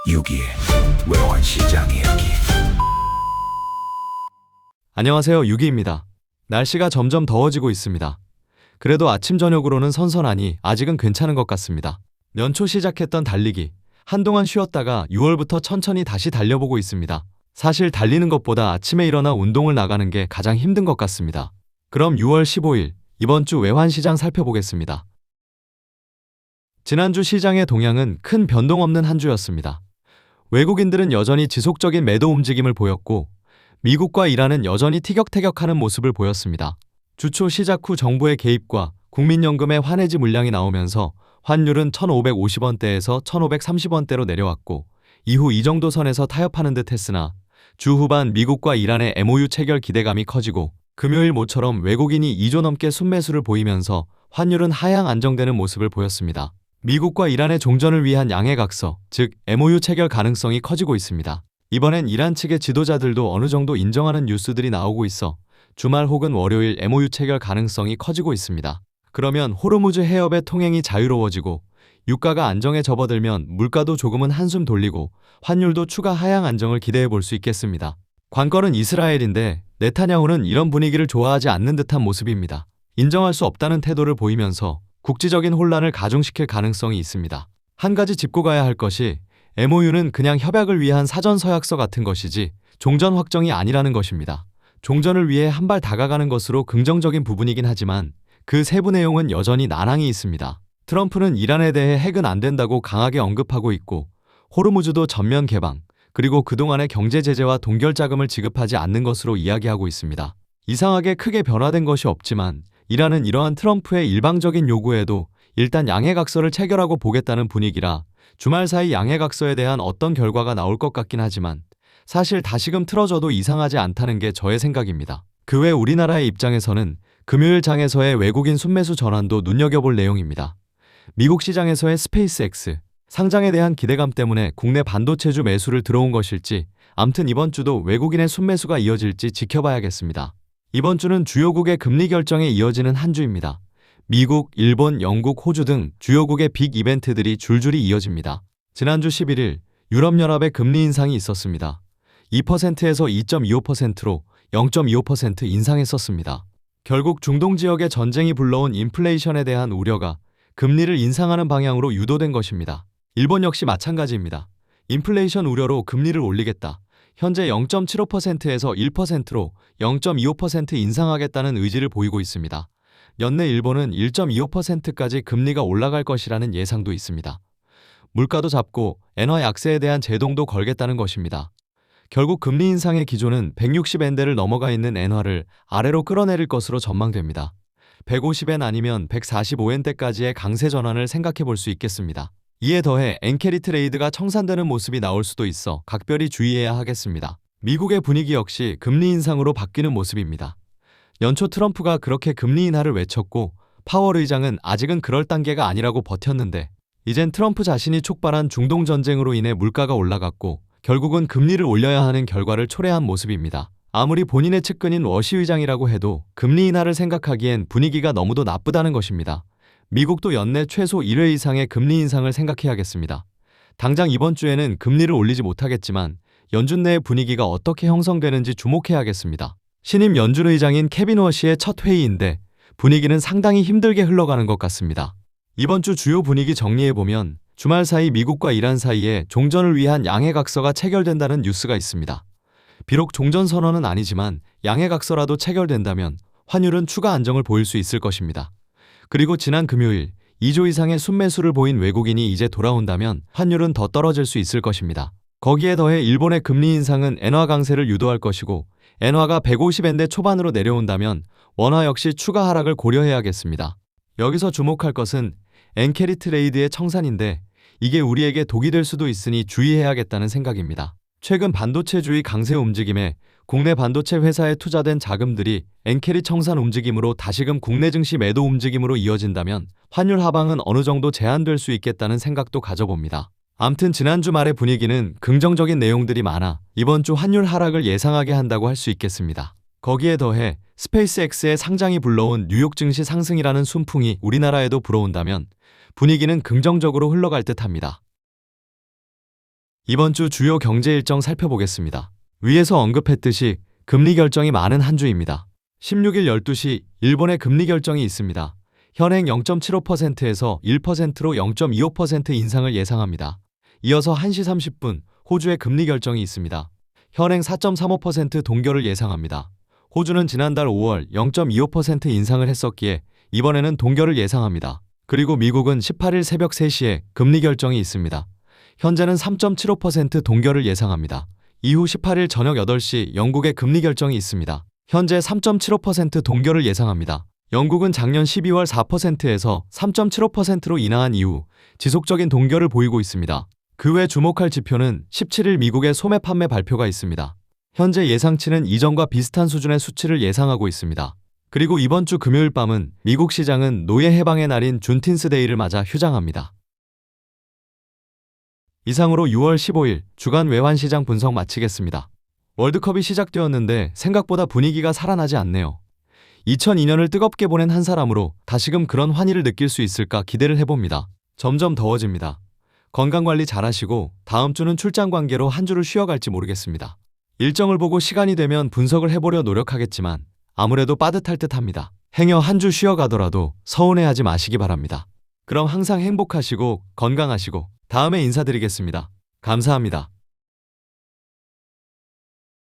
6.2 외환시장 이야기. 안녕하세요. 유기입니다. 날씨가 점점 더워지고 있습니다. 그래도 아침 저녁으로는 선선하니 아직은 괜찮은 것 같습니다. 연초 시작했던 달리기, 한동안 쉬었다가 6월부터 천천히 다시 달려보고 있습니다. 사실 달리는 것보다 아침에 일어나 운동을 나가는 게 가장 힘든 것 같습니다. 그럼 6월 15일 이번 주 외환시장 살펴보겠습니다. 지난주 시장의 동향은 큰 변동 없는 한 주였습니다. 외국인들은 여전히 지속적인 매도 움직임을 보였고 미국과 이란은 여전히 티격태격하는 모습을 보였습니다. 주초 시작 후 정부의 개입과 국민연금의 환해지 물량이 나오면서 환율은 1,550원대에서 1,530원대로 내려왔고 이후 이 정도 선에서 타협하는 듯 했으나 주 후반 미국과 이란의 MOU 체결 기대감이 커지고 금요일 모처럼 외국인이 2조 넘게 순매수를 보이면서 환율은 하향 안정되는 모습을 보였습니다. 미국과 이란의 종전을 위한 양해각서, 즉 MOU 체결 가능성이 커지고 있습니다. 이번엔 이란 측의 지도자들도 어느 정도 인정하는 뉴스들이 나오고 있어 주말 혹은 월요일 MOU 체결 가능성이 커지고 있습니다. 그러면 호르무즈 해협의 통행이 자유로워지고 유가가 안정에 접어들면 물가도 조금은 한숨 돌리고 환율도 추가 하향 안정을 기대해 볼 수 있겠습니다. 관건은 이스라엘인데 네타냐후는 이런 분위기를 좋아하지 않는 듯한 모습입니다. 인정할 수 없다는 태도를 보이면서 국지적인 혼란을 가중시킬 가능성이 있습니다. 한 가지 짚고 가야 할 것이 MOU는 그냥 협약을 위한 사전서약서 같은 것이지 종전 확정이 아니라는 것입니다. 종전을 위해 한 발 다가가는 것으로 긍정적인 부분이긴 하지만 그 세부 내용은 여전히 난항이 있습니다. 트럼프는 이란에 대해 핵은 안 된다고 강하게 언급하고 있고 호르무즈도 전면 개방, 그리고 그동안의 경제 제재와 동결 자금을 지급하지 않는 것으로 이야기하고 있습니다. 이상하게 크게 변화된 것이 없지만 이란은 이러한 트럼프의 일방적인 요구에도 일단 양해각서를 체결하고 보겠다는 분위기라 주말 사이 양해각서에 대한 어떤 결과가 나올 것 같긴 하지만 사실 다시금 틀어져도 이상하지 않다는 게 저의 생각입니다. 그 외 우리나라의 입장에서는 금요일 장에서의 외국인 순매수 전환도 눈여겨볼 내용입니다. 미국 시장에서의 스페이스X 상장에 대한 기대감 때문에 국내 반도체주 매수를 들어온 것일지 암튼 이번 주도 외국인의 순매수가 이어질지 지켜봐야겠습니다. 이번 주는 주요국의 금리 결정에 이어지는 한 주입니다. 미국, 일본, 영국, 호주 등 주요국의 빅 이벤트들이 줄줄이 이어집니다. 지난주 11일 유럽연합의 금리 인상이 있었습니다. 2%에서 2.25%로 0.25% 인상했었습니다. 결국 중동 지역의 전쟁이 불러온 인플레이션에 대한 우려가 금리를 인상하는 방향으로 유도된 것입니다. 일본 역시 마찬가지입니다. 인플레이션 우려로 금리를 올리겠다. 현재 0.75%에서 1%로 0.25% 인상하겠다는 의지를 보이고 있습니다. 연내 일본은 1.25%까지 금리가 올라갈 것이라는 예상도 있습니다. 물가도 잡고 엔화 약세에 대한 제동도 걸겠다는 것입니다. 결국 금리 인상의 기조는 160엔대를 넘어가 있는 엔화를 아래로 끌어내릴 것으로 전망됩니다. 150엔 아니면 145엔대까지의 강세 전환을 생각해 볼 수 있겠습니다. 이에 더해 엔캐리 트레이드가 청산되는 모습이 나올 수도 있어 각별히 주의해야 하겠습니다. 미국의 분위기 역시 금리 인상으로 바뀌는 모습입니다. 연초 트럼프가 그렇게 금리 인하를 외쳤고 파월 의장은 아직은 그럴 단계가 아니라고 버텼는데 이젠 트럼프 자신이 촉발한 중동 전쟁으로 인해 물가가 올라갔고 결국은 금리를 올려야 하는 결과를 초래한 모습입니다. 아무리 본인의 측근인 워시 의장이라고 해도 금리 인하를 생각하기엔 분위기가 너무도 나쁘다는 것입니다. 미국도 연내 최소 1회 이상의 금리 인상을 생각해야겠습니다. 당장 이번 주에는 금리를 올리지 못하겠지만 연준 내의 분위기가 어떻게 형성되는지 주목해야겠습니다. 신임 연준 의장인 케빈 워시의 첫 회의인데 분위기는 상당히 힘들게 흘러가는 것 같습니다. 이번 주 주요 분위기 정리해보면 주말 사이 미국과 이란 사이에 종전을 위한 양해각서가 체결된다는 뉴스가 있습니다. 비록 종전 선언은 아니지만 양해각서라도 체결된다면 환율은 추가 안정을 보일 수 있을 것입니다. 그리고 지난 금요일 2조 이상의 순매수를 보인 외국인이 이제 돌아온다면 환율은 더 떨어질 수 있을 것입니다. 거기에 더해 일본의 금리 인상은 엔화 강세를 유도할 것이고 엔화가 150엔대 초반으로 내려온다면 원화 역시 추가 하락을 고려해야겠습니다. 여기서 주목할 것은 엔캐리 트레이드의 청산인데 이게 우리에게 독이 될 수도 있으니 주의해야겠다는 생각입니다. 최근 반도체주의 강세 움직임에 국내 반도체 회사에 투자된 자금들이 엔캐리 청산 움직임으로 다시금 국내 증시 매도 움직임으로 이어진다면 환율 하방은 어느 정도 제한될 수 있겠다는 생각도 가져봅니다. 암튼 지난 주말의 분위기는 긍정적인 내용들이 많아 이번 주 환율 하락을 예상하게 한다고 할 수 있겠습니다. 거기에 더해 스페이스X의 상장이 불러온 뉴욕 증시 상승이라는 순풍이 우리나라에도 불어온다면 분위기는 긍정적으로 흘러갈 듯합니다. 이번 주 주요 경제 일정 살펴보겠습니다. 위에서 언급했듯이 금리 결정이 많은 한 주입니다. 16일 12시 일본의 금리 결정이 있습니다. 현행 0.75%에서 1%로 0.25% 인상을 예상합니다. 이어서 1시 30분 호주의 금리 결정이 있습니다. 현행 4.35% 동결을 예상합니다. 호주는 지난달 5월 0.25% 인상을 했었기에 이번에는 동결을 예상합니다. 그리고 미국은 18일 새벽 3시에 금리 결정이 있습니다. 현재는 3.75% 동결을 예상합니다. 이후 18일 저녁 8시 영국의 금리 결정이 있습니다. 현재 3.75% 동결을 예상합니다. 영국은 작년 12월 4%에서 3.75%로 인하한 이후 지속적인 동결을 보이고 있습니다. 그 외 주목할 지표는 17일 미국의 소매 판매 발표가 있습니다. 현재 예상치는 이전과 비슷한 수준의 수치를 예상하고 있습니다. 그리고 이번 주 금요일 밤은 미국 시장은 노예 해방의 날인 준틴스데이를 맞아 휴장합니다. 이상으로 6월 15일 주간 외환시장 분석 마치겠습니다. 월드컵이 시작되었는데 생각보다 분위기가 살아나지 않네요. 2002년을 뜨겁게 보낸 한 사람으로 다시금 그런 환희를 느낄 수 있을까 기대를 해봅니다. 점점 더워집니다. 건강관리 잘하시고 다음 주는 출장 관계로 한 주를 쉬어갈지 모르겠습니다. 일정을 보고 시간이 되면 분석을 해보려 노력하겠지만 아무래도 빠듯할 듯합니다. 행여 한 주 쉬어가더라도 서운해하지 마시기 바랍니다. 그럼 항상 행복하시고 건강하시고 다음에 인사드리겠습니다. 감사합니다.